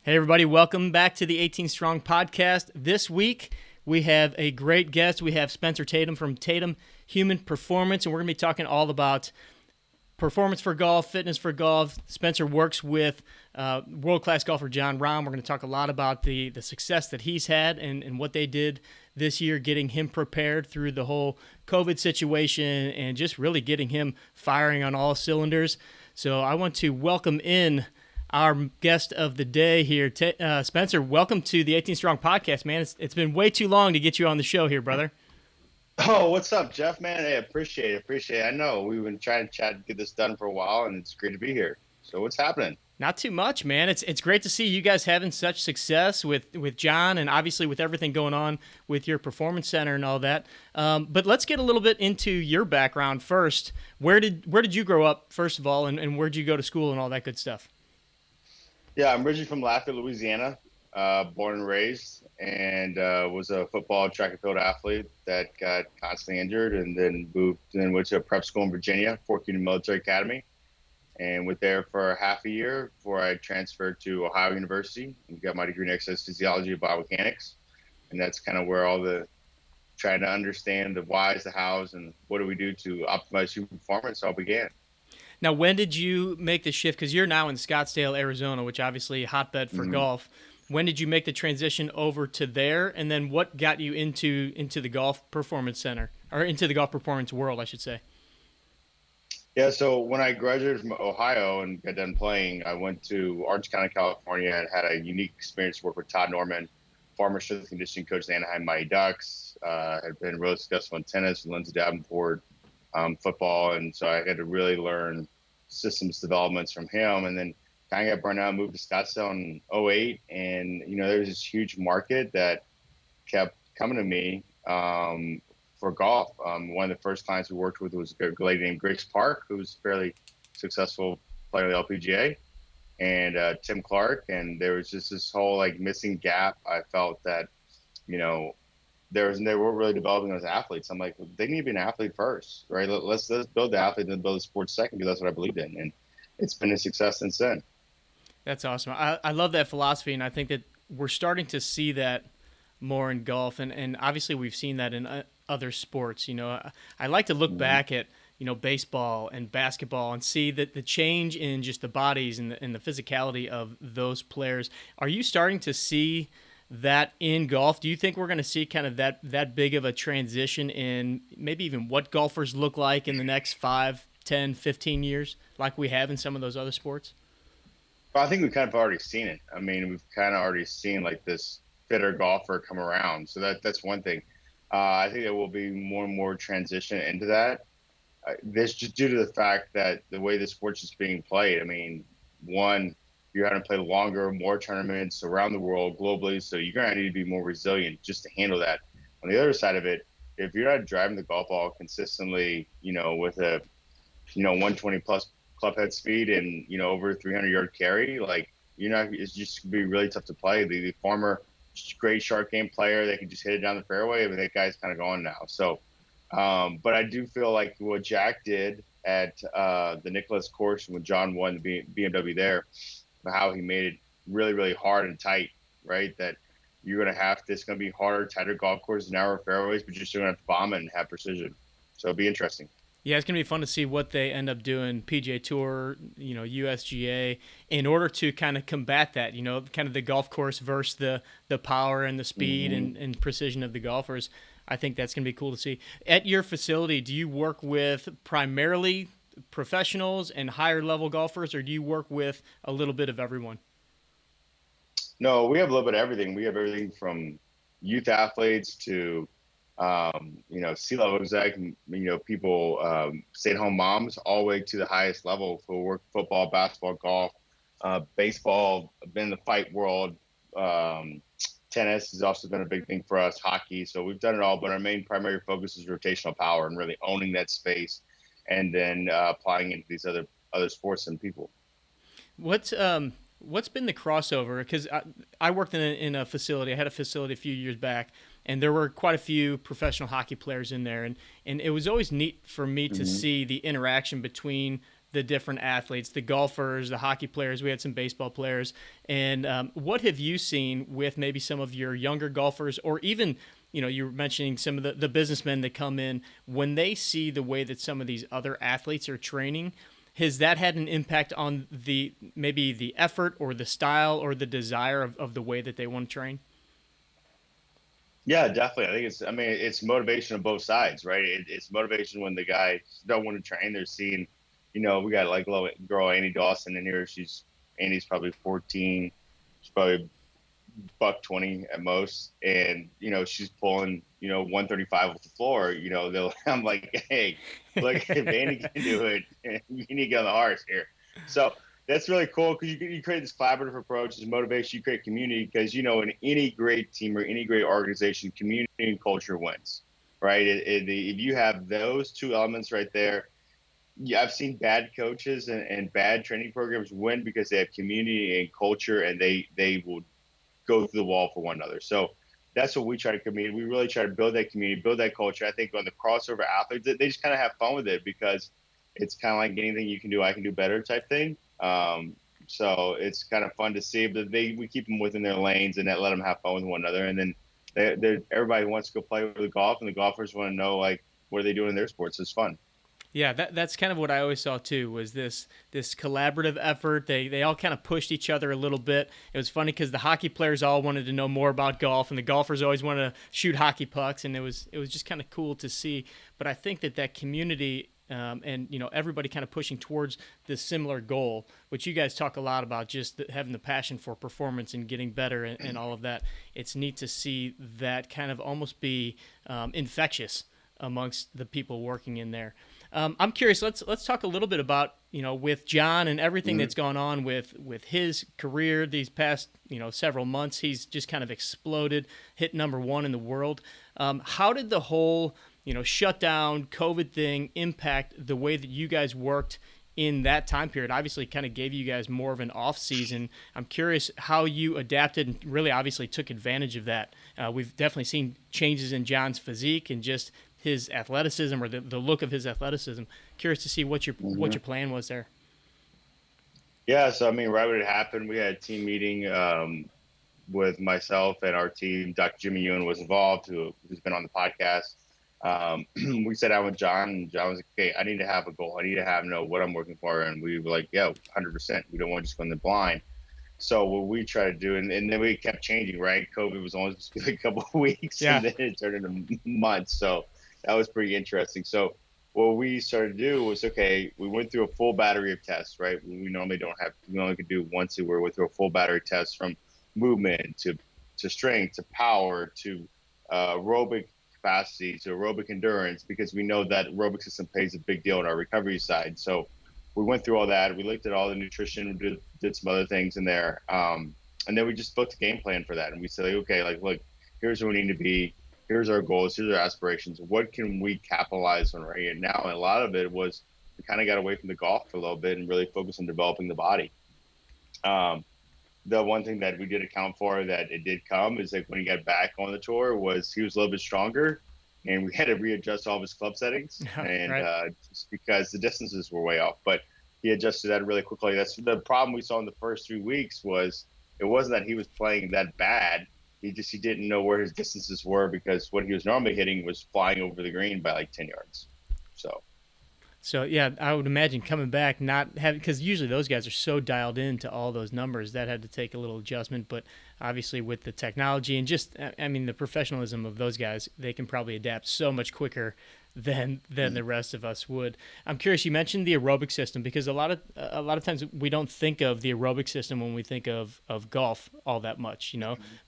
Hey, everybody, welcome back to the 18 Strong podcast. This week, we have a great guest. We have Spencer Tatum from Tatum Human Performance, and we're going to be talking all about performance for golf, fitness for golf. Spencer works with world-class golfer Jon Rahm. We're going to talk a lot about the success that he's had and what they did this year, getting him prepared through the whole COVID situation and just really getting him firing on all cylinders. So I want to welcome in our guest of the day here. Spencer, welcome to the 18 Strong podcast, man. It's been way too long to get you on the show here, brother. Oh, what's up, Jeff, man? Hey, appreciate it. I know we've been trying to chat to get this done for a while, and it's great to be here. So what's happening? Not too much, man. It's great to see you guys having such success with Jon and obviously with everything going on with your performance center and all that. But let's get a little bit into your background first. Where did you grow up, first of all, and where did you go to school and all that good stuff? Yeah, I'm originally from Lafayette, Louisiana, born and raised, and was a football track and field athlete that got constantly injured, and then moved and went to a prep school in Virginia, Fort Union Military Academy, and went there for half a year before I transferred to Ohio University and got my degree in exercise physiology and biomechanics. And that's kind of where all the trying to understand the whys, the hows, and what do we do to optimize human performance all began. Now, when did you make the shift? Because you're now in Scottsdale, Arizona, which obviously a hotbed for Mm-hmm. golf. When did you make the transition over to there? And then what got you into the golf performance center, or into the golf performance world, I should say? Yeah, so when I graduated from Ohio and got done playing, I went to Orange County, California, and had a unique experience to work with Todd Norman, former strength and conditioning coach of the Anaheim Mighty Ducks. Had been really successful in tennis with Lindsay Davenport, football, and so I had to really learn systems developments from him. And then kind of got burned out, moved to Scottsdale in '08, and there was this huge market that kept coming to me. For golf. One of the first clients we worked with was a lady named Grace Park, who was a fairly successful player of the LPGA, and Tim Clark. And there was just this whole missing gap. I felt that, they weren't really developing those athletes. I'm like, well, they need to be an athlete first, right? Let's build the athlete and then build the sports second, because that's what I believed in. And it's been a success since then. That's awesome. I love that philosophy, and I think that we're starting to see that more in golf, and obviously we've seen that in other sports. I like to look Mhm. back at baseball and basketball and see that the change in just the bodies and the physicality of those players. Are you starting to see that in golf? Do you think we're going to see kind of that big of a transition in maybe even what golfers look like in the next 5, 10, 15 years, like we have in some of those other sports? Well, I think we've kind of already seen it. I mean, we've kind of already seen this fitter golfer come around. So that's one thing. I think there will be more and more transition into that. This just due to the fact that the way the sports is being played. I mean, one, you're having to play longer, more tournaments around the world globally, so you're going to need to be more resilient just to handle that. On the other side of it, if you're not driving the golf ball consistently, with a 120 plus club head speed and over 300-yard carry, you're not. It's just gonna be really tough to play. The former great short game player that can just hit it down the fairway, but that guy's kind of gone now. So, but I do feel like what Jack did at the Nicholas course when John won the BMW there, how he made it really, really hard and tight, right? That you're going to it's going to be harder, tighter golf courses, narrower fairways, but you're still going to have to bomb it and have precision. So it'll be interesting. Yeah, it's going to be fun to see what they end up doing, PGA Tour, USGA, in order to kind of combat that, kind of the golf course versus the power and the speed Mm-hmm. and precision of the golfers. I think that's going to be cool to see. At your facility, do you work with primarily professionals and higher level golfers, or do you work with a little bit of everyone? No, we have a little bit of everything. We have everything from youth athletes to C-level exec, people, stay-at-home moms, all the way to the highest level who work football, basketball, golf, baseball, been in the fight world. Tennis has also been a big thing for us, hockey. So we've done it all, but our main primary focus is rotational power and really owning that space and then applying it into these other sports and people. What's been the crossover? Because I worked in a facility. I had a facility a few years back, and there were quite a few professional hockey players in there, and it was always neat for me to Mm-hmm. see the interaction between the different athletes, the golfers, the hockey players. We had some baseball players. And what have you seen with maybe some of your younger golfers, or even, you were mentioning some of the businessmen that come in, when they see the way that some of these other athletes are training? Has that had an impact on maybe the effort or the style or the desire of the way that they want to train? Yeah, definitely. It's motivation on both sides, right? It's motivation when the guys don't want to train. They're seeing, we got like little girl Annie Dawson in here. Annie's probably 14. She's probably buck 20 at most, and she's pulling 135 off the floor. I'm like, hey, look, if Annie can do it, you need to get on the horse here. So that's really cool because you create this collaborative approach, this motivation, you create community because in any great team or any great organization, community and culture wins, right? If you have those two elements right there, yeah, I've seen bad coaches and bad training programs win because they have community and culture, and they will go through the wall for one another. So that's what we try to community. We really try to build that community, build that culture. I think on the crossover athletes, they just kind of have fun with it because it's kind of like anything you can do, I can do better type thing. So it's kind of fun to see, but we keep them within their lanes and let them have fun with one another. And then everybody wants to go play with the golf, and the golfers want to know like what are they doing in their sports. It's fun. Yeah, that's kind of what I always saw too, was this collaborative effort. They all kind of pushed each other a little bit. It was funny because the hockey players all wanted to know more about golf, and the golfers always wanted to shoot hockey pucks, and it was just kind of cool to see. But I think that community, and everybody kind of pushing towards this similar goal, which you guys talk a lot about, just having the passion for performance and getting better and all of that. It's neat to see that kind of almost be infectious amongst the people working in there. I'm curious. Let's talk a little bit about with Jon and everything that's gone on with his career these past several months. He's just kind of exploded, hit #1 in the world. How did the whole shutdown COVID thing impact the way that you guys worked in that time period? Obviously, kind of gave you guys more of an off season. I'm curious how you adapted and really obviously took advantage of that. We've definitely seen changes in Jon's physique and just his athleticism, or the look of his athleticism. Curious to see what your plan was there. Yeah, so right when it happened, we had a team meeting with myself and our team. Dr. Jimmy Ewan was involved, who's been on the podcast. We sat down with Jon, and Jon was like, "Okay, I need to have a goal. I need to know what I'm working for." And we were like, "Yeah, 100%. We don't want to just go in the blind." So what we try to do, and then we kept changing, right? COVID was only supposed to be like a couple of weeks, Yeah. and then it turned into months. So that was pretty interesting. So what we started to do was, okay, we went through a full battery of tests, right? We normally don't have, we only could do once a year. We went through a full battery test from movement to strength to power to aerobic capacity to aerobic endurance, because we know that aerobic system plays a big deal in our recovery side. So we went through all that. We looked at all the nutrition, did some other things in there. And then we just built a game plan for that. And we said, like, okay, like, look, here's where we need to be. Here's our goals. Here's our aspirations. What can we capitalize on right now? And a lot of it was we kind of got away from the golf for a little bit and really focused on developing the body. The one thing that we did account for that it did come is like when he got back on the tour was he was a little bit stronger, and we had to readjust all of his club settings, and Right. just because the distances were way off. But he adjusted that really quickly. That's the problem we saw in the first 3 weeks was it wasn't that he was playing that bad. He didn't know where his distances were because what he was normally hitting was flying over the green by like 10 yards. So yeah, I would imagine coming back not having, because usually those guys are so dialed into all those numbers, that had to take a little adjustment. But obviously with the technology and just, I mean, the professionalism of those guys, they can probably adapt so much quicker than the rest of us would. I'm curious. You mentioned the aerobic system, because a lot of times we don't think of the aerobic system when we think of golf all that much.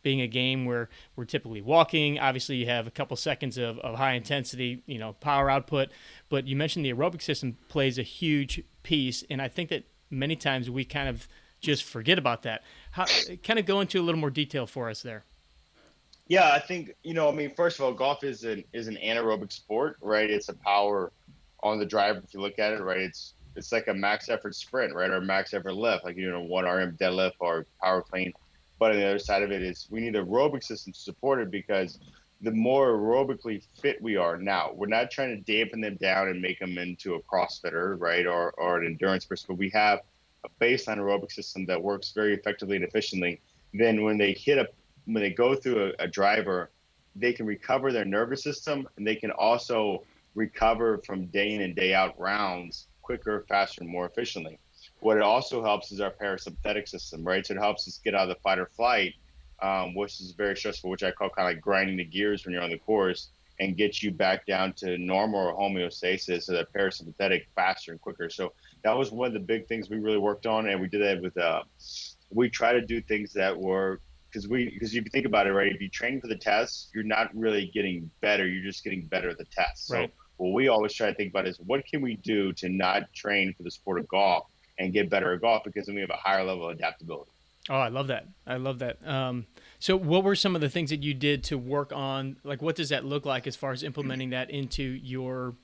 Being a game where we're typically walking. Obviously, you have a couple seconds of high intensity, power output. But you mentioned the aerobic system plays a huge piece, and I think that many times we kind of just forget about that. Kind of go into a little more detail for us there. Yeah, I think first of all, golf is an anaerobic sport, right? It's a power on the driver. If you look at it, right, it's like a max effort sprint, right, or max effort lift, like 1 RM deadlift or power clean. But on the other side of it is we need an aerobic system to support it, because the more aerobically fit we are. Now, we're not trying to dampen them down and make them into a CrossFitter, right, or an endurance person, but we have a baseline aerobic system that works very effectively and efficiently. Then when they go through a driver, they can recover their nervous system, and they can also recover from day in and day out rounds quicker, faster, and more efficiently. What it also helps is our parasympathetic system, right? So it helps us get out of the fight or flight, which is very stressful, which I call kind of like grinding the gears when you're on the course, and get you back down to normal or homeostasis, so that parasympathetic faster and quicker. So that was one of the big things we really worked on, and we did that with we try to do things that were, because if you think about it, right, if you train for the test, you're not really getting better, you're just getting better at the test. So Right. what we always try to think about is, what can we do to not train for the sport of golf and get better at golf, because then we have a higher level of adaptability. Oh, I love that. I love that. So, what were some of the things that you did to work on? Like, what does that look like as far as implementing that into your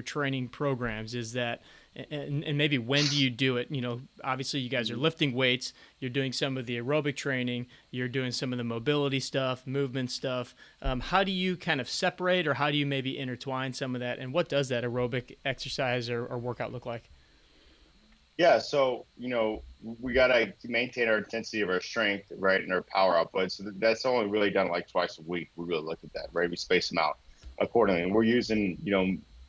training programs? Is that and maybe when do you do it? You know, obviously you guys are lifting weights. You're doing some of the aerobic training. You're doing some of the mobility stuff, movement stuff. How do you kind of separate, or how do you maybe intertwine some of that? And what does that aerobic exercise or workout look like? Yeah, so we gotta maintain our intensity of our strength, right, and our power output. So that's only really done like twice a week. We really look at that, right? We space them out accordingly, and we're using,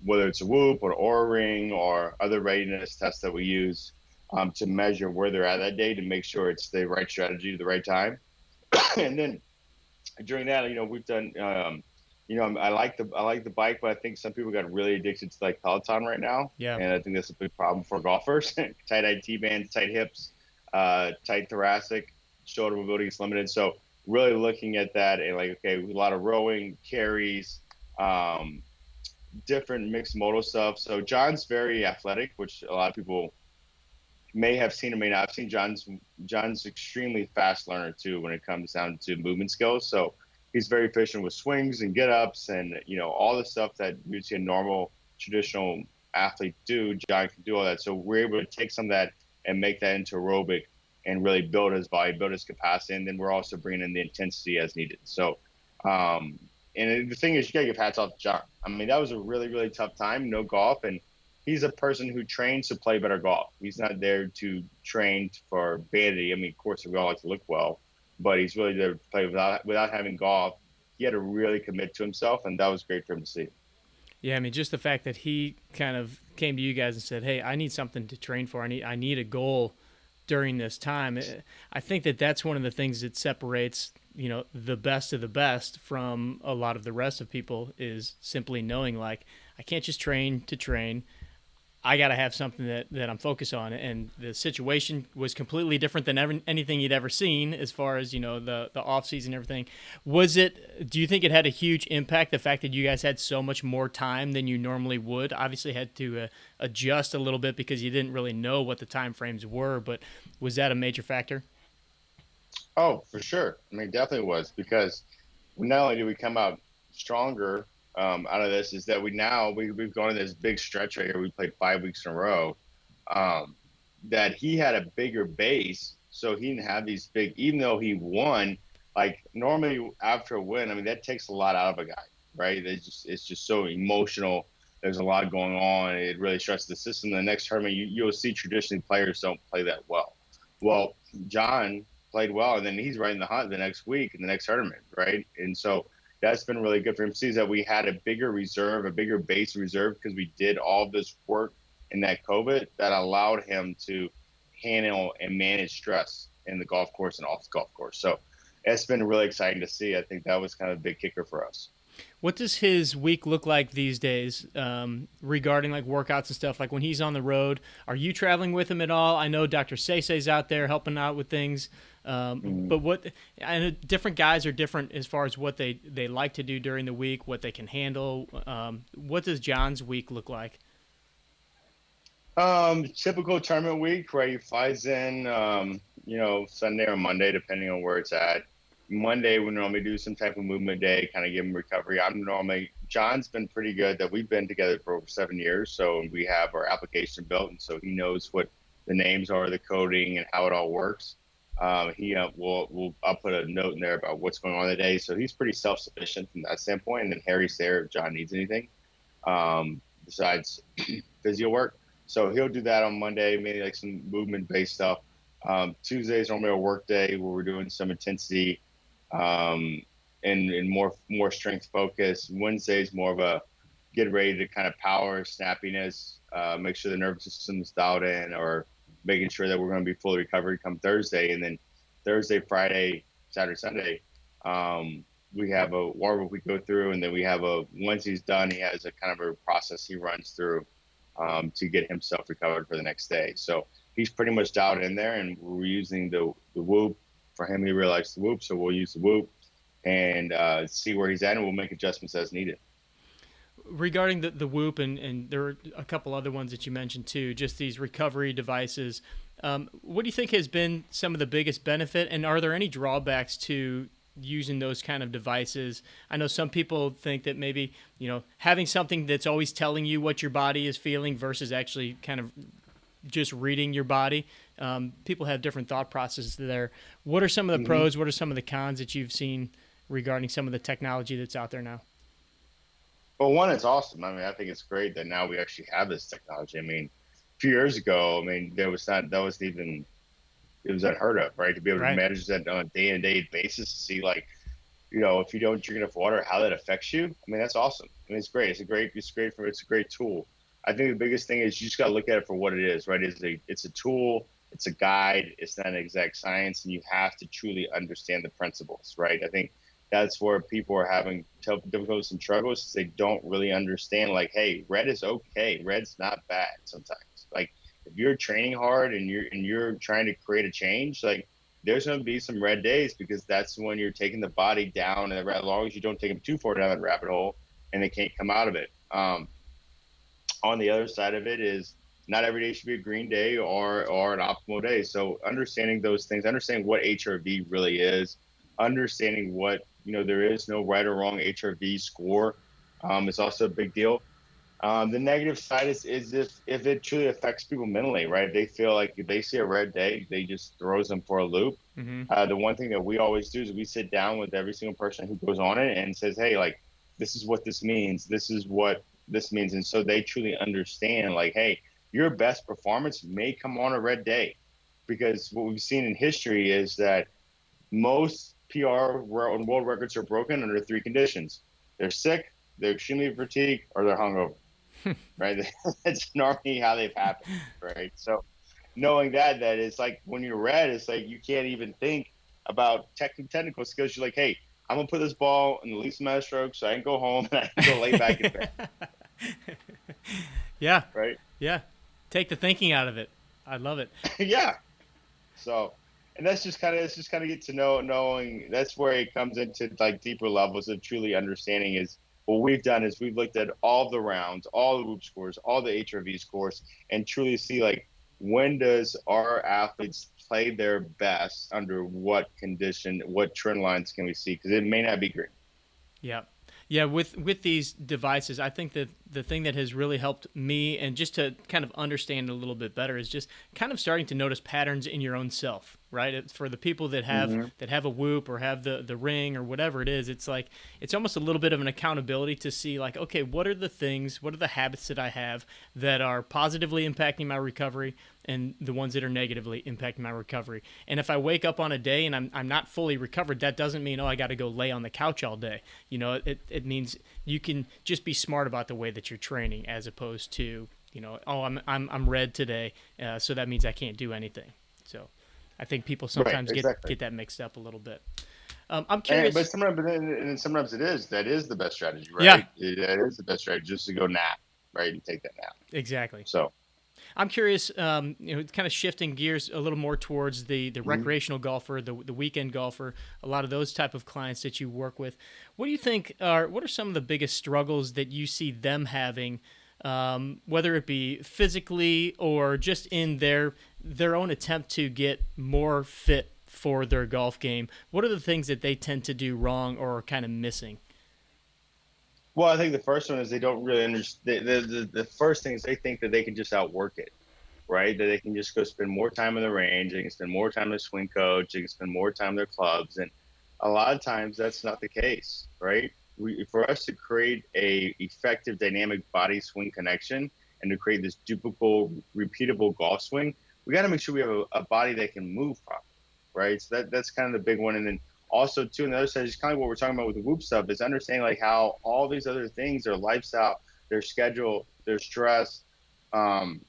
whether it's a Whoop or Aura Ring or other readiness tests that we use, to measure where they're at that day, to make sure it's the right strategy at the right time. And then during that, we've done, I like the bike, but I think some people got really addicted to like Peloton right now, Yeah. and I think that's a big problem for golfers. Tight IT bands, tight hips, tight thoracic, shoulder mobility is limited. So really looking at that, and like, okay, a lot of rowing, carries, um, different mixed modal stuff. So John's very athletic, which a lot of people may have seen or may not have seen. John's extremely fast learner too when it comes down to movement skills. So he's very efficient with swings and get ups, and all the stuff that you see a normal traditional athlete do. John can do all that. So we're able to take some of that and make that into aerobic and really build his body, build his capacity, and then we're also bringing in the intensity as needed. So, and the thing is, you gotta give hats off to John. I mean, that was a really, really tough time, no golf, and he's a person who trains to play better golf. He's not there to train for vanity. I mean, of course, we all like to look well, but he's really there to play without having golf. He had to really commit to himself, and that was great for him to see. Yeah, I mean, just the fact that he kind of came to you guys and said, "Hey, I need something to train for. I need a goal during this time." I think that that's one of the things that separates, the best of the best from a lot of the rest of people, is simply knowing, like, I can't just train to train. I got to have something that I'm focused on. And the situation was completely different than anything you'd ever seen as far as, the off season and everything. Do you think it had a huge impact, the fact that you guys had so much more time than you normally would? Obviously had to adjust a little bit because you didn't really know what the time frames were, but was that a major factor? Oh, for sure. I mean, definitely was, because not only do we come out stronger, out of this, is that we've gone in this big stretch right here. We played 5 weeks in a row. Um, that he had a bigger base, so he didn't have these big. Even though he won, like normally after a win, I mean that takes a lot out of a guy, right? It's just so emotional. There's a lot going on. It really stresses the system. The next tournament, you'll see traditionally players don't play that well. Well, John played well, and then he's right in the hunt the next week in the next tournament, right? And so that's been really good for him. Sees that we had a bigger reserve, a bigger base reserve, because we did all this work in that COVID that allowed him to handle and manage stress in the golf course and off the golf course. So it's been really exciting to see. I think that was kind of a big kicker for us. What does his week look like these days, regarding like workouts and stuff? Like when he's on the road, are you traveling with him at all? I know Dr. Sei's out there helping out with things, Mhm. but I know different guys are different as far as what they like to do during the week, what they can handle. What does John's week look like? Typical tournament week, right? He flies in, Sunday or Monday, depending on where it's at. Monday, we normally do some type of movement day, kind of give him recovery. John's been pretty good that we've been together for over 7 years. So we have our application built. And so he knows what the names are, the coding, and how it all works. I'll put a note in there about what's going on today. So he's pretty self-sufficient from that standpoint. And then Harry's there if John needs anything, besides physio work. So he'll do that on Monday, maybe like some movement-based stuff. Tuesday's normally a work day where we're doing some intensity, um, and more strength focus. Wednesday's more of a get ready to kind of power, snappiness, make sure the nervous system's dialed in, or making sure that we're going to be fully recovered come Thursday. And then Thursday, Friday, Saturday, Sunday, we have a warm up we go through, and then we have once he's done, he has a kind of a process he runs through, to get himself recovered for the next day. So he's pretty much dialed in there, and we're using the Whoop for him. He realized the Whoop, so we'll use the Whoop and see where he's at, and we'll make adjustments as needed. Regarding the Whoop, and there are a couple other ones that you mentioned too, just these recovery devices, what do you think has been some of the biggest benefit, and are there any drawbacks to using those kind of devices? I know some people think that maybe, having something that's always telling you what your body is feeling versus actually kind of just reading your body. People have different thought processes there. What are some of the pros? What are some of the cons that you've seen regarding some of the technology that's out there now? Well, one, it's awesome. I mean, I think it's great that now we actually have this technology. I mean, a few years ago, I mean, that was even, it was unheard of, right? To be able to Right. manage that on a day-to-day basis, to see like, if you don't drink enough water, how that affects you. I mean, that's awesome. I mean, it's great. It's a great tool. I think the biggest thing is you just got to look at it for what it is, right? It's a tool. It's a guide. It's not an exact science, and you have to truly understand the principles, right? I think that's where people are having difficulties and struggles. They don't really understand, like, hey, red is okay. Red's not bad sometimes. Like, if you're training hard and you're trying to create a change, like, there's going to be some red days, because that's when you're taking the body down, and as long as you don't take them too far down that rabbit hole and they can't come out of it. On the other side of it is, not every day should be a green day or an optimal day. So understanding those things, understanding what HRV really is, understanding what, there is no right or wrong HRV score, is also a big deal. The negative side is if it truly affects people mentally, right? They feel like if they see a red day, they just throws them for a loop. Mm-hmm. The one thing that we always do is we sit down with every single person who goes on it and says, hey, like, this is what this means. This is what this means. And so they truly understand, like, hey, your best performance may come on a red day, because what we've seen in history is that most PR world records are broken under three conditions: they're sick, they're extremely fatigued, or they're hungover, right? That's normally how they've happened, right? So knowing that it's like when you're red, it's like you can't even think about technical skills. You're like, hey, I'm gonna put this ball in the least amount of strokes so I can go home and I can go lay back in bed, Yeah. right? Yeah. Take the thinking out of it. I love it. Yeah. So, and it's just kind of get to knowing. That's where it comes into like deeper levels of truly understanding. Is what we've done is we've looked at all the rounds, all the Whoop scores, all the HRV scores, and truly see, like, when does our athletes play their best under what condition, what trend lines can we see? Because it may not be green. Yeah. Yeah, with these devices, I think that the thing that has really helped me, and just to kind of understand a little bit better, is just kind of starting to notice patterns in your own self, right? It's for the people that have a Whoop or have the ring or whatever it is, it's like it's almost a little bit of an accountability to see, like, okay, what are the habits that I have that are positively impacting my recovery, and the ones that are negatively impacting my recovery. And if I wake up on a day and I'm not fully recovered, that doesn't mean, I got to go lay on the couch all day. It means you can just be smart about the way that you're training, as opposed to, I'm red today, so that means I can't do anything. So I think people Right, sometimes exactly. get that mixed up a little bit. I'm And curious. sometimes that is the best strategy, Yeah, right? That is the best strategy, just to go nap, right, and take that nap. exactly. So. I'm curious, kind of shifting gears a little more towards the Mhm. recreational golfer, the weekend golfer, a lot of those type of clients that you work with. What are some of the biggest struggles that you see them having, whether it be physically or just in their own attempt to get more fit for their golf game? What are the things that they tend to do wrong or are kind of missing? Well, I think the first one is they don't really understand. The first thing is they think that they can just outwork it, right? That they can just go spend more time in the range, they can spend more time in the swing coach, they can spend more time in their clubs. And a lot of times that's not the case, right? For us to create a effective dynamic body swing connection and to create this duplicable, repeatable golf swing, we got to make sure we have a body that can move properly, right? So that's kind of the big one. And then also too, on the other side, is kind of what we're talking about with the Whoop stuff is understanding like how all these other things, their lifestyle, their schedule, their stress, um,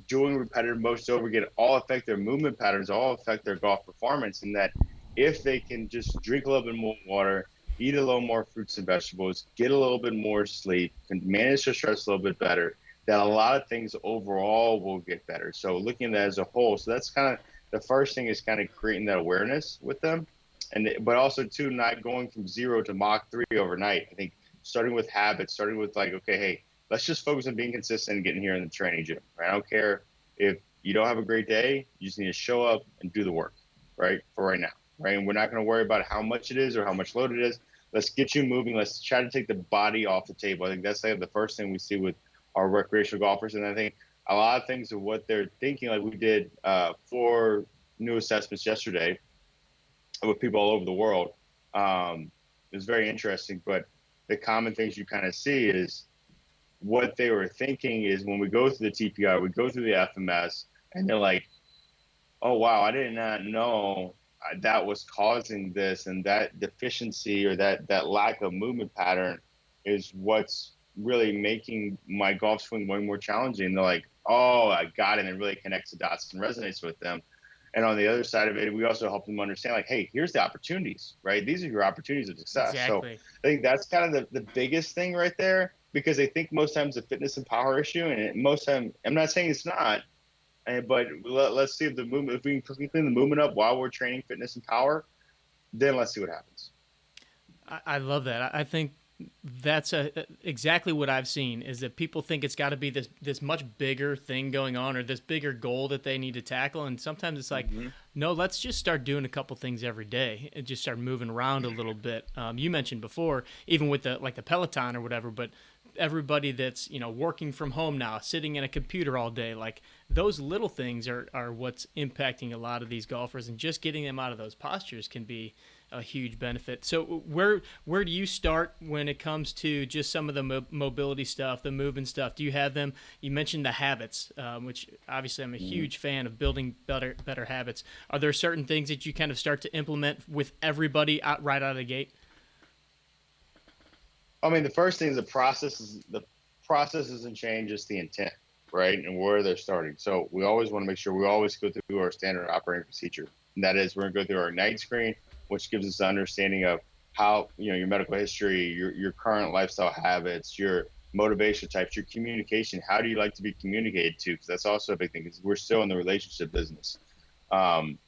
doing repetitive motions over again, all affect their movement patterns, all affect their golf performance. And that if they can just drink a little bit more water, eat a little more fruits and vegetables, get a little bit more sleep, can manage their stress a little bit better, that a lot of things overall will get better. So looking at that as a whole, so that's kind of the first thing is kind of creating that awareness with them. And but also too, not going from 0 to Mach 3 overnight. I think starting with habits, starting with like, okay, hey, let's just focus on being consistent and getting here in the training gym. Right? I don't care if you don't have a great day, you just need to show up and do the work, right? For right now, right? And we're not going to worry about how much it is or how much load it is. Let's get you moving. Let's try to take the body off the table. I think that's like the first thing we see with our recreational golfers. And I think a lot of things of what they're thinking, like we did 4 new assessments yesterday with people all over the world. It's very interesting, but the common things you kind of see is what they were thinking is when we go through the TPR, we go through the FMS, and they're like, oh, wow, I did not know that was causing this, and that deficiency or that lack of movement pattern is what's really making my golf swing way more challenging. And they're like, oh, I got it, and it really connects the dots and resonates with them. And on the other side of it, we also help them understand, like, hey, here's the opportunities, right? These are your opportunities of success. So Exactly. I think that's kind of the biggest thing right there, because I think most times a fitness and power issue, and most time, I'm not saying it's not, but let's see if the movement, if we can clean the movement up while we're training fitness and power, then let's see what happens. I love that. I think that's exactly what I've seen is that people think it's got to be this much bigger thing going on or this bigger goal that they need to tackle, and sometimes it's like, Mm-hmm. no, let's just start doing a couple things every day and just start moving around a little bit. You mentioned before, even with the Peloton or whatever, but everybody that's working from home now, sitting in a computer all day, like those little things are what's impacting a lot of these golfers, and just getting them out of those postures can be a huge benefit. So where do you start when it comes to just some of the mobility stuff, the movement stuff? Do you have them? You mentioned the habits, which obviously I'm a huge fan of building better habits. Are there certain things that you kind of start to implement with everybody right out of the gate? I mean, the first thing is the process isn't change, it's the intent, right? And where they're starting. So we always want to make sure we always go through our standard operating procedure. And that is, we're going to go through our night screen, which gives us an understanding of how, your medical history, your current lifestyle habits, your motivation types, your communication. How do you like to be communicated to? Because that's also a big thing, because we're still in the relationship business. Um,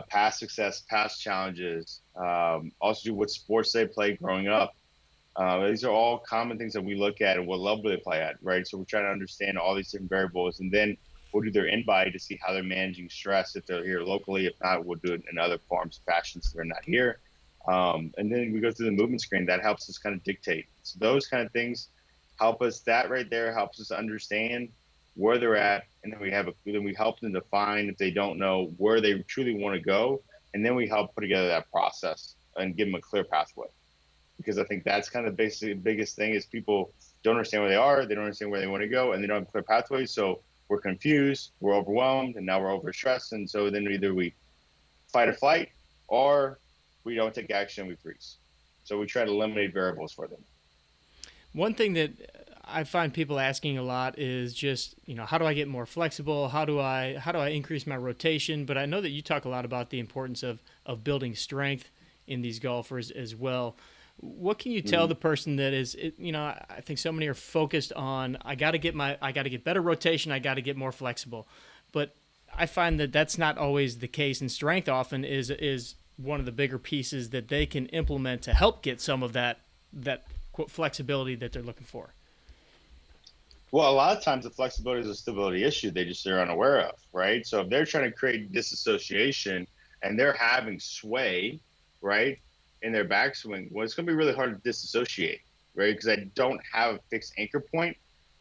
Past success, past challenges, also do what sports they played growing up. These are all common things that we look at and what level they play at, right? So we're trying to understand all these different variables, and then we'll do their in-body to see how they're managing stress if they're here locally. If not, we'll do it in other forms, fashions if they're not here. And then we go through the movement screen. That helps us kind of dictate. So those kind of things help us. That right there helps us understand where they're at, and then we help them define if they don't know where they truly want to go, and then we help put together that process and give them a clear pathway, because I think that's kind of basically the biggest thing is people don't understand where they are, they don't understand where they want to go, and they don't have clear pathways. So we're confused, we're overwhelmed, and now we're overstressed. And so then either we fight or flight, or we don't take action, we freeze. So we try to eliminate variables for them. One thing that I find people asking a lot is just, how do I get more flexible? How do I increase my rotation? But I know that you talk a lot about the importance of building strength in these golfers as well. What can you tell Mm-hmm. the person that is, I think so many are focused on, I got to get better rotation. I got to get more flexible. But I find that that's not always the case. And strength often is one of the bigger pieces that they can implement to help get some of that quote flexibility that they're looking for. Well, a lot of times the flexibility is a stability issue they're unaware of, right? So if they're trying to create disassociation and they're having sway, right, in their backswing, well, it's going to be really hard to disassociate, right? Because I don't have a fixed anchor point.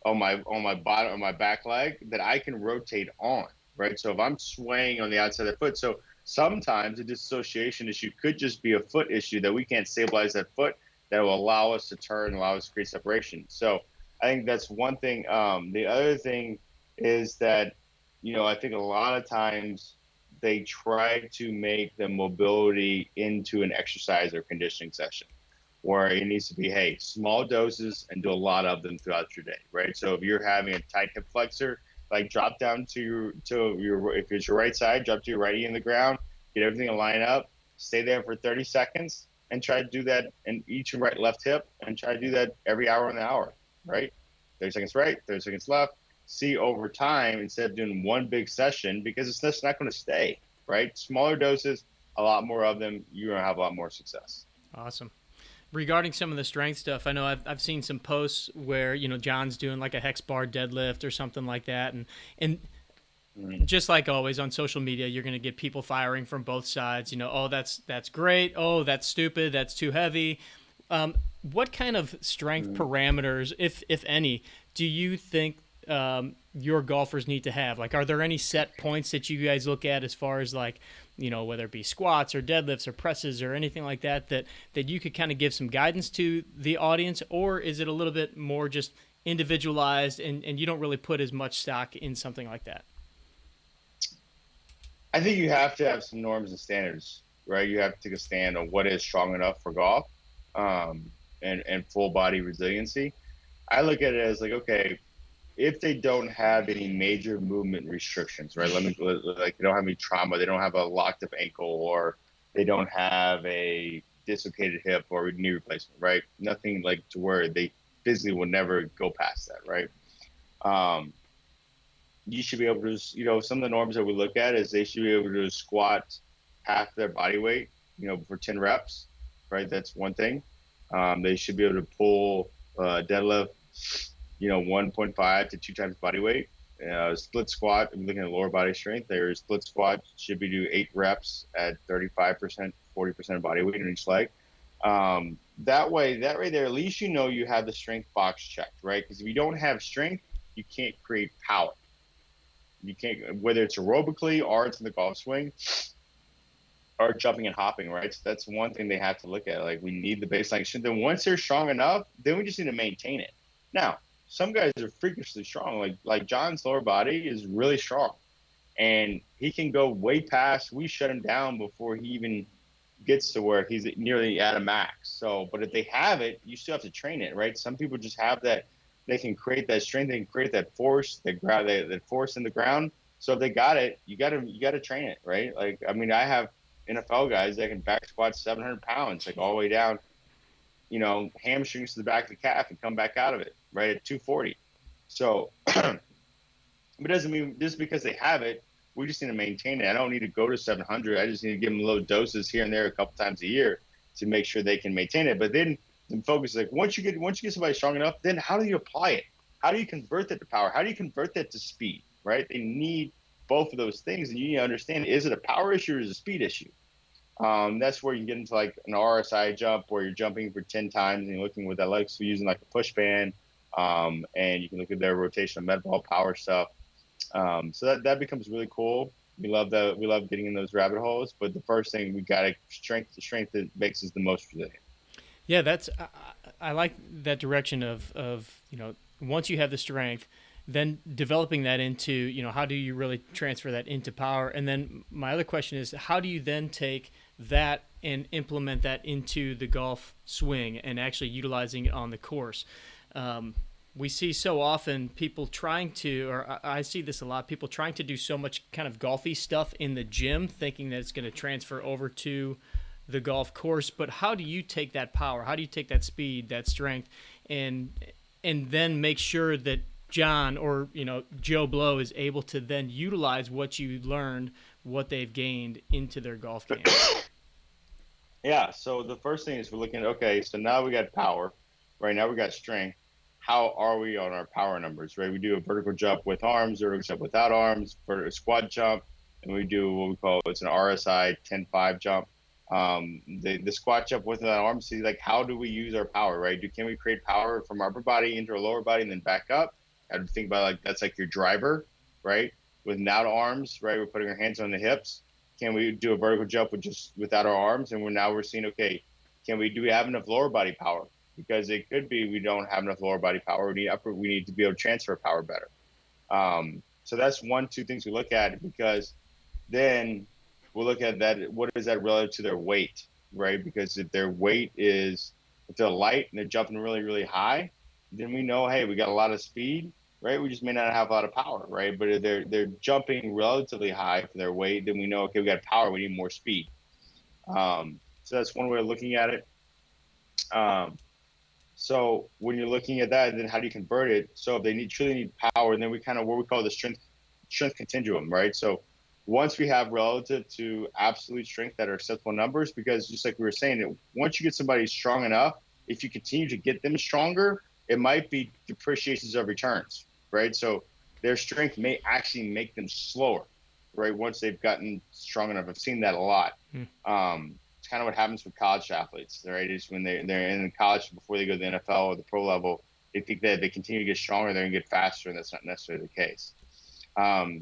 on my bottom, on my back leg, that I can rotate on, right? So if I'm swaying on the outside of the foot, so sometimes the dissociation issue could just be a foot issue that we can't stabilize that foot that will allow us to turn, allow us to create separation. So I think that's one thing. The other thing is that, I think a lot of times they try to make the mobility into an exercise or conditioning session where it needs to be, hey, small doses and do a lot of them throughout your day, right? So if you're having a tight hip flexor, like drop down to your if it's your right side, drop to your right knee in the ground, get everything to line up, stay there for 30 seconds, and try to do that in each and right left hip, and try to do that every hour in the hour, right? 30 seconds right, 30 seconds left. See over time instead of doing one big session because it's just not going to stay, right? Smaller doses, a lot more of them, you're going to have a lot more success. Awesome. Regarding some of the strength stuff, I know I've seen some posts where Jon's doing like a hex bar deadlift or something like that, and just like always on social media, you're going to get people firing from both sides. Oh, that's great. Oh, that's stupid. That's too heavy. What kind of strength parameters, if any, do you think your golfers need to have? Like, are there any set points that you guys look at as far as like, whether it be squats or deadlifts or presses or anything like that you could kind of give some guidance to the audience? Or is it a little bit more just individualized and you don't really put as much stock in something like that? I think you have to have some norms and standards, right? You have to take a stand on what is strong enough for golf, and full body resiliency. I look at it as like, okay, if they don't have any major movement restrictions, right? Like they don't have any trauma, they don't have a locked up ankle, or they don't have a dislocated hip or knee replacement, right? Nothing like to where they physically will never go past that, right? Um, you should be able to, some of the norms that we look at is they should be able to squat half their body weight, for 10 reps, right? That's one thing. They should be able to pull deadlift, 1.5 to 2 times body weight. Split squat, I'm looking at lower body strength. Their split squat should be do 8 reps at 35%, 40% of body weight on each leg. That right there, at least you have the strength box checked, right? Because if you don't have strength, you can't create power. You can't, whether it's aerobically or it's in the golf swing or jumping and hopping, right? So that's one thing they have to look at. Like, we need the baseline strength. Then once they're strong enough, then we just need to maintain it. Now, some guys are freakishly strong. Like Jon's lower body is really strong, and he can go way past. We shut him down before he even gets to where he's nearly at a max. So, but if they have it, you still have to train it, right? Some people just have that. They can create that strength. They can create that force, that force in the ground. So if they got it, you gotta train it, right? Like, I mean, I have NFL guys that can back squat 700 pounds, like all the way down, hamstrings to the back of the calf and come back out of it, right, at 240. So, it doesn't mean just because they have it, we just need to maintain it. I don't need to go to 700. I just need to give them low doses here and there a couple times a year to make sure they can maintain it. But then the focus is like, once you get somebody strong enough, then how do you apply it? How do you convert that to power? How do you convert that to speed, right? They need both of those things. And you need to understand, is it a power issue or is it a speed issue? That's where you get into like an RSI jump where you're jumping for 10 times and you're looking with that leg. So using like a push band, and you can look at their rotational med ball power stuff. So that becomes really cool. We love getting in those rabbit holes. But the first thing we got to the strength that makes us the most resilient. Yeah, I like that direction of once you have the strength, then developing that into how do you really transfer that into power? And then my other question is, how do you then take that and implement that into the golf swing and actually utilizing it on the course? We see so often people trying to, or I see this a lot, people trying to do so much kind of golfy stuff in the gym, thinking that it's going to transfer over to the golf course. But how do you take that power? How do you take that speed, that strength, and then make sure that Jon or Joe Blow is able to then utilize what you learned, what they've gained into their golf game? Yeah. So the first thing is we're looking at, okay, so now we got power, right? Now we got strength. How are we on our power numbers, right? We do a vertical jump with arms, vertical jump without arms, vertical squat jump, and we do what we call, it's an RSI 10-5 jump. The squat jump without arms, see, like, how do we use our power, right? Can we create power from our upper body into our lower body and then back up? I would think about like that's like your driver, right? Without arms, right? We're putting our hands on the hips. Can we do a vertical jump with just without our arms? And we're seeing, okay, do we have enough lower body power? Because it could be we don't have enough lower body power. We need to be able to transfer power better. So that's two things we look at, because then we'll look at that. What is that relative to their weight, right? Because if they're light and they're jumping really, really high, then we know, hey, we got a lot of speed, right? We just may not have a lot of power, right? But if they're jumping relatively high for their weight, then we know, okay, we got power, we need more speed. So that's one way of looking at it. So when you're looking at that, then how do you convert it? So if they truly need power, then we kind of what we call the strength continuum, right? So once we have relative to absolute strength that are acceptable numbers, because just like we were saying, that once you get somebody strong enough, if you continue to get them stronger, it might be depreciations of returns, right? So their strength may actually make them slower, right? Once they've gotten strong enough. I've seen that a lot. It's kind of what happens with college athletes, right? Is when they're in college before they go to the NFL or the pro level, they think that they continue to get stronger, they're going to get faster, and that's not necessarily the case.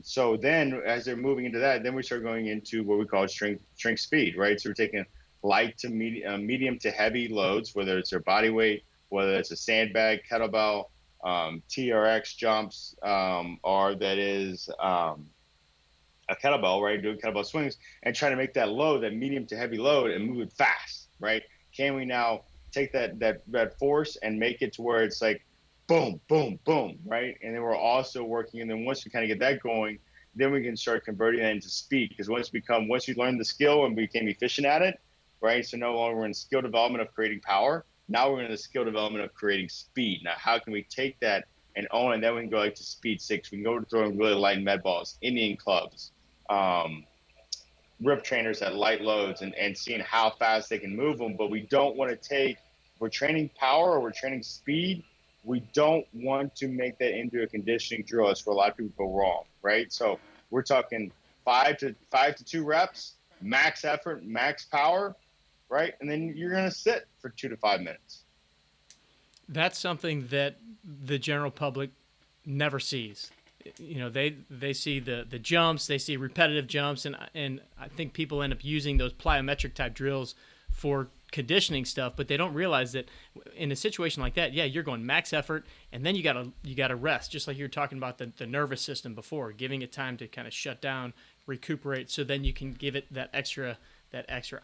So then as they're moving into that, then we start going into what we call strength speed, right? So we're taking light to medium to heavy loads, whether it's their body weight, whether it's a sandbag, kettlebell, TRX jumps, or that is a kettlebell, right? Doing kettlebell swings and trying to make that load, that medium to heavy load, and move it fast, right? Can we now take that force and make it to where it's like boom, boom, boom, right? And then we're also working, and then once we kind of get that going, then we can start converting that into speed. Because once you learn the skill and became efficient at it, right? So no longer we're in skill development of creating power. Now we're in the skill development of creating speed. Now, how can we take that and own it? Then we can go like to speed 6. We can go to throwing really light med balls, Indian clubs, rip trainers at light loads, and seeing how fast they can move them. But we don't want to if we're training power or we're training speed, we don't want to make that into a conditioning drill. That's where a lot of people go wrong, right? So we're talking 5 to 2 reps, max effort, max power, right? And then you're going to sit for 2 to 5 minutes. That's something that the general public never sees. You know, they see the jumps, they see repetitive jumps, and I think people end up using those plyometric type drills for conditioning stuff, but they don't realize that in a situation like that, yeah, you're going max effort, and then you gotta rest, just like you were talking about the nervous system before, giving it time to kind of shut down, recuperate, so then you can give it that extra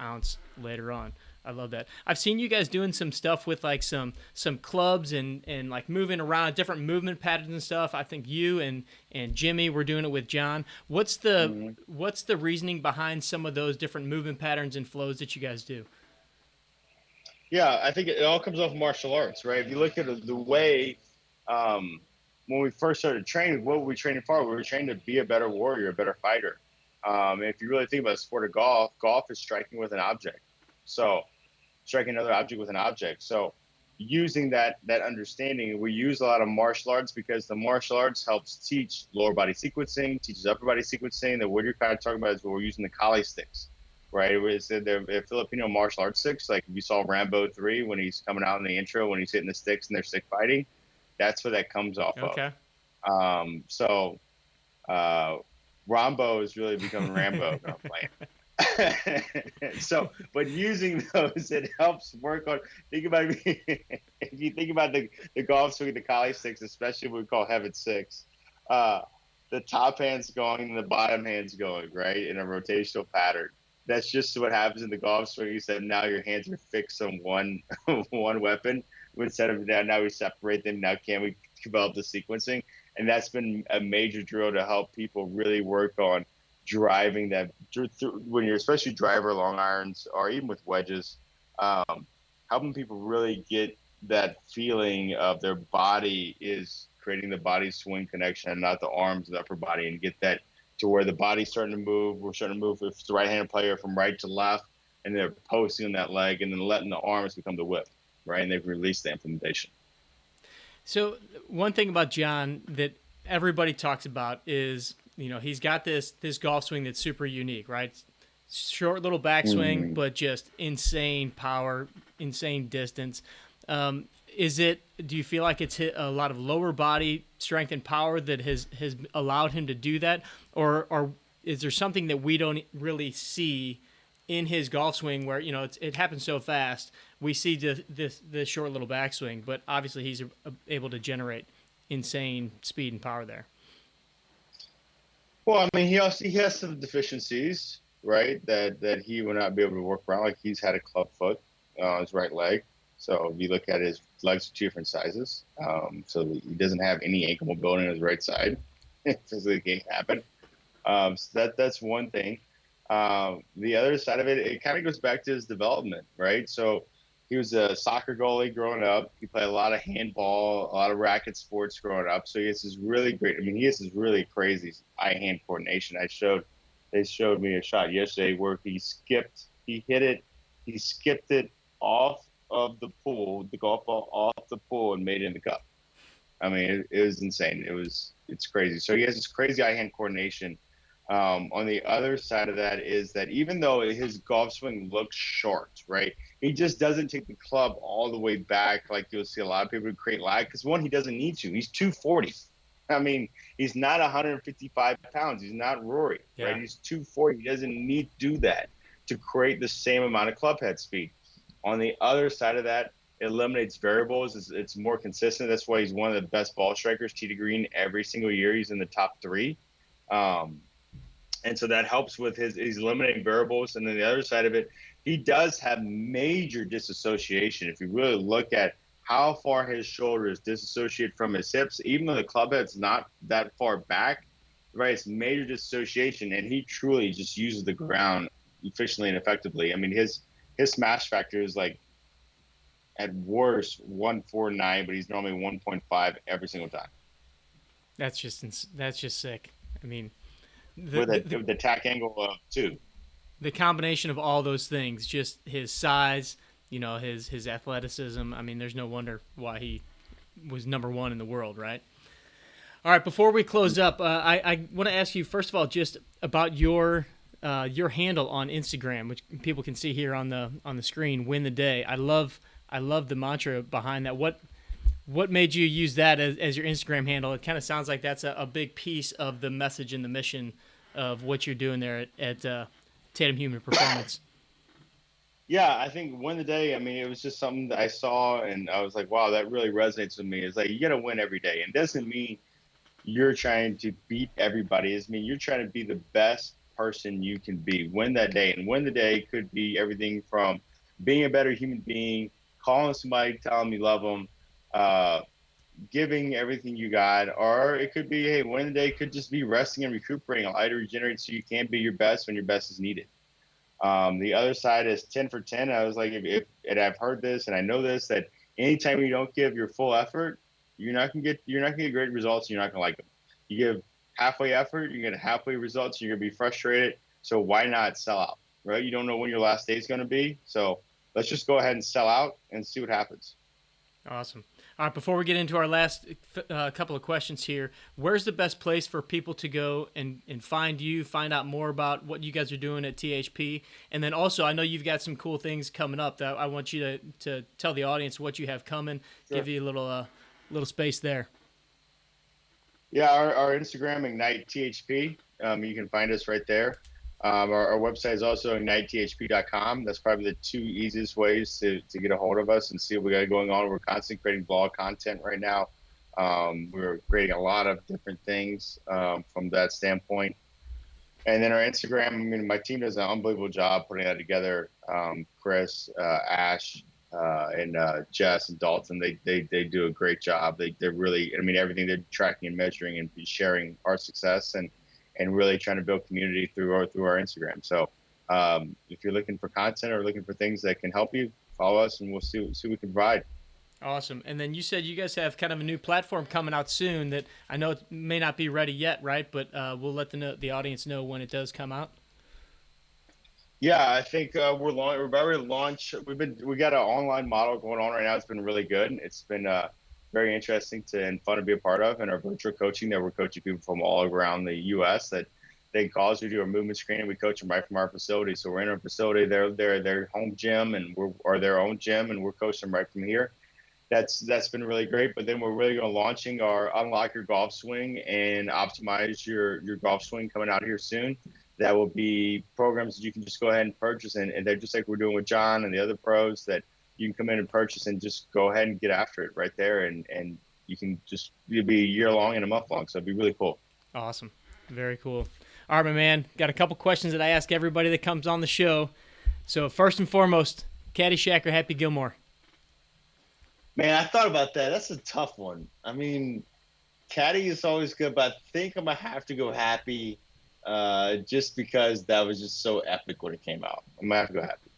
ounce later on. I love that. I've seen you guys doing some stuff with like some clubs and like moving around different movement patterns and stuff. I think you and Jimmy were doing it with Jon. What's the reasoning behind some of those different movement patterns and flows that you guys do? Yeah, I think it all comes off of martial arts, right? If you look at the way when we first started training, what were we training for? We were training to be a better warrior, a better fighter. If you really think about the sport of golf is striking with an object. So striking another object with an object. So using that understanding, we use a lot of martial arts because the martial arts helps teach lower body sequencing, teaches upper body sequencing. That what you're kind of talking about is what we're using the Kali sticks, right? It's the Filipino martial arts sticks. Like if you saw Rambo 3 when he's coming out in the intro, when he's hitting the sticks and they're stick fighting, that's what that comes off of. So Rambo is really becoming Rambo. No, I'm playing. So, but using those, it helps work on. Think about if you think about the golf swing, the Kali sticks, especially what we call heaven 6. The top hand's going and the bottom hand's going right in a rotational pattern. That's just what happens in the golf swing. You said now your hands are fixed on one weapon instead of now we separate them. Now can we develop the sequencing? And that's been a major drill to help people really work on driving that when you're especially driver long irons or even with wedges, helping people really get that feeling of their body is creating the body swing connection and not the arms and the upper body, and get that to where the body's starting to move. We're starting to move if it's the right-handed player from right to left, and they're posting on that leg and then letting the arms become the whip, right? And they've released the implementation. So one thing about Jon that everybody talks about is, you know, he's got this golf swing that's super unique, right? Short little backswing, but just insane power, insane distance. Do you feel like it's hit a lot of lower body strength and power that has allowed him to do that, or is there something that we don't really see in his golf swing where it happens so fast? We see this short little backswing, but obviously he's able to generate insane speed and power there. Well, I mean, he has some deficiencies, right? That he will not be able to work around. Like he's had a club foot on his right leg. So if you look at his legs are two different sizes. So he doesn't have any ankle mobility on his right side. Physically can't happen. So that's one thing. The other side of it kind of goes back to his development, right? So he was a soccer goalie growing up. He played a lot of handball, a lot of racket sports growing up. So he has this really great. I mean, he has this really crazy eye-hand coordination. They showed me a shot yesterday where he skipped it off of the pool, the golf ball off the pool, and made it in the cup. I mean, it was insane. It's crazy. So he has this crazy eye-hand coordination. On the other side of that is that even though his golf swing looks short, right, he just doesn't take the club all the way back like you'll see a lot of people who create lag. Because one, he doesn't need to. He's 240. I mean, he's not 155 pounds. He's not Rory, right? He's 240. He doesn't need to do that to create the same amount of club head speed. On the other side of that, it eliminates variables. It's more consistent. That's why he's one of the best ball strikers, tee to green, every single year. He's in the top 3. And so that helps with he's eliminating variables. And then the other side of it, he does have major disassociation. If you really look at how far his shoulders disassociate from his hips, even though the club head's not that far back, right, it's major disassociation. And he truly just uses the ground efficiently and effectively. I mean, his smash factor is like at worst 149, but he's normally 1.5 every single time. That's just sick. I mean, with the tack angle of 2. The combination of all those things, just his size, his athleticism. I mean, there's no wonder why he was number 1 in the world, right? All right, before we close up, I want to ask you, first of all, just about your handle on Instagram, which people can see here on the screen, Win the Day. I love the mantra behind that. What made you use that as your Instagram handle? It kind of sounds like that's a big piece of the message and the mission of what you're doing there at Tatum Human Performance. Yeah, I think Win the Day, I mean, it was just something that I saw, and I was like, wow, that really resonates with me. It's like, you got to win every day. And it doesn't mean you're trying to beat everybody. It means you're trying to be the best person you can be. Win that day. And Win the Day could be everything from being a better human being, calling somebody, telling them you love them, giving everything you got, or it could be, hey, Win the Day could just be resting and recuperating, allow you to regenerate so you can be your best when your best is needed. The other side is 10 for 10. I was like, and I've heard this and I know this, that anytime you don't give your full effort, you're not gonna get great results. And you're not gonna like them. You give halfway effort, you get halfway results. You're gonna be frustrated. So why not sell out, right? You don't know when your last day is gonna be. So let's just go ahead and sell out and see what happens. Awesome. All right, before we get into our last couple of questions here, where's the best place for people to go and find you, find out more about what you guys are doing at THP? And then also, I know you've got some cool things coming up that I want you to tell the audience what you have coming, Sure. Give you a little space there. Yeah, our Instagram, Ignite THP. You can find us right there. Our website is also ignitetehp.com. That's probably the 2 easiest ways to get a hold of us and see what we got going on. We're constantly creating blog content right now. We're creating a lot of different things from that standpoint. And then our Instagram, I mean, my team does an unbelievable job putting that together. Chris, Ash, and Jess and Dalton, they do a great job. They're really, I mean, everything they're tracking and measuring and sharing our success and really trying to build community through our Instagram. So if you're looking for content or looking for things that can help you, follow us and we'll see what we can provide. Awesome. And then you said you guys have kind of a new platform coming out soon that I know it may not be ready yet, right? But we'll let the audience know when it does come out. Yeah, I think we're about to launch. We got an online model going on right now. It's been really good. It's been very interesting and fun to be a part of. And our virtual coaching that we're coaching people from all around the U.S. that they call us. We do a movement screening. We coach them right from our facility. So we're in our facility. They're their home gym or their own gym, and we're coaching them right from here. that's been really great. But then we're really going to launching our Unlock Your Golf Swing and Optimize Your Golf Swing coming out here soon. That will be programs that you can just go ahead and purchase, and they're just like we're doing with Jon and the other pros that you can come in and purchase and just go ahead and get after it right there, and you can just it'll be a year long and a month long, so it'd be really cool. Awesome, very cool. All right, my man, got a couple questions that I ask everybody that comes on the show. So first and foremost, Caddyshack or Happy Gilmore? Man, I thought about that. That's a tough one. I mean, Caddy is always good, but I think I'm gonna have to go Happy, just because that was just so epic when it came out. I'm gonna have to go Happy.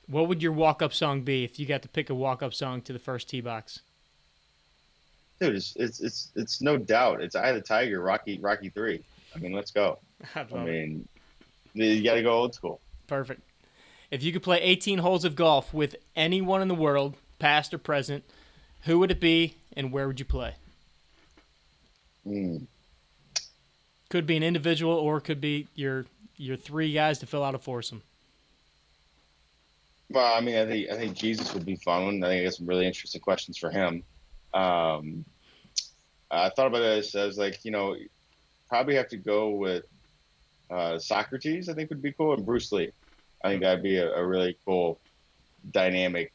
What would your walk-up song be if you got to pick a walk-up song to the first tee box? Dude, it's no doubt. It's Eye of the Tiger, Rocky 3. I mean, let's go. I mean, you got to go old school. Perfect. If you could play 18 holes of golf with anyone in the world, past or present, who would it be and where would you play? Could be an individual or could be your three guys to fill out a foursome. Well, I mean, I think Jesus would be fun. I think I got some really interesting questions for him. I thought about this. I was like, probably have to go with Socrates. I think would be cool, and Bruce Lee. I think that'd be a really cool dynamic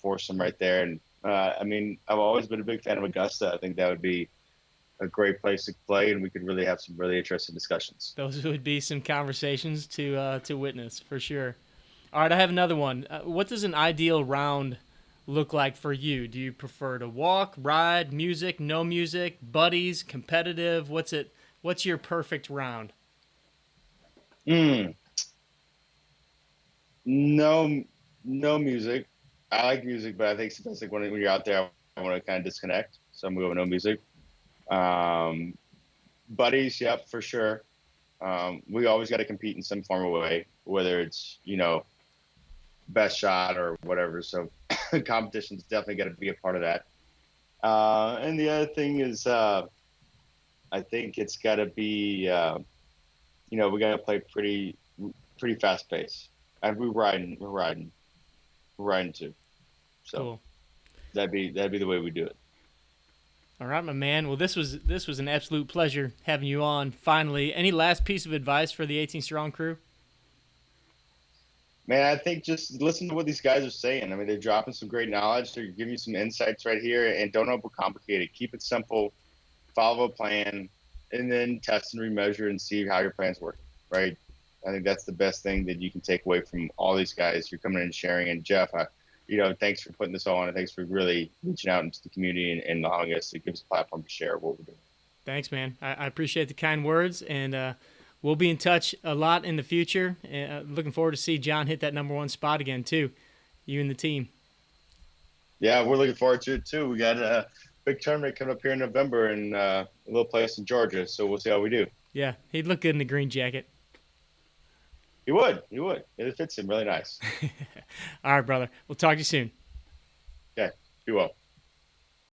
foursome right there. And I mean, I've always been a big fan of Augusta. I think that would be a great place to play, and we could really have some really interesting discussions. Those would be some conversations to witness for sure. All right, I have another one. What does an ideal round look like for you? Do you prefer to walk, ride, music, no music, buddies, competitive? What's your perfect round? No music. I like music, but I think sometimes like when you're out there, I want to kind of disconnect. So I'm going with no music. Buddies, yep, for sure. We always got to compete in some form of way, whether it's, best shot or whatever. So competition's definitely got to be a part of that. And the other thing is, I think it's got to be, we got to play pretty fast pace. And we're riding too. So cool. That'd be the way we do it. All right, my man. Well, this was an absolute pleasure having you on. Finally, any last piece of advice for the 18 Strong crew? Man, I think just listen to what these guys are saying. I mean, they're dropping some great knowledge. They're giving you some insights right here, and don't overcomplicate it. Keep it simple. Follow a plan, and then test and remeasure and see how your plan's working. Right? I think that's the best thing that you can take away from all these guys you're coming in and sharing. And Jeff, thanks for putting this all on, and thanks for really reaching out into the community and allowing us to give us a platform to share what we're doing. Thanks, man. I appreciate the kind words, and we'll be in touch a lot in the future. Looking forward to see Jon hit that number one spot again, too, you and the team. Yeah, we're looking forward to it, too. We got a big tournament coming up here in November in a little place in Georgia, so we'll see how we do. Yeah, he'd look good in the green jacket. He would. It fits him really nice. All right, brother. We'll talk to you soon. Okay, be well.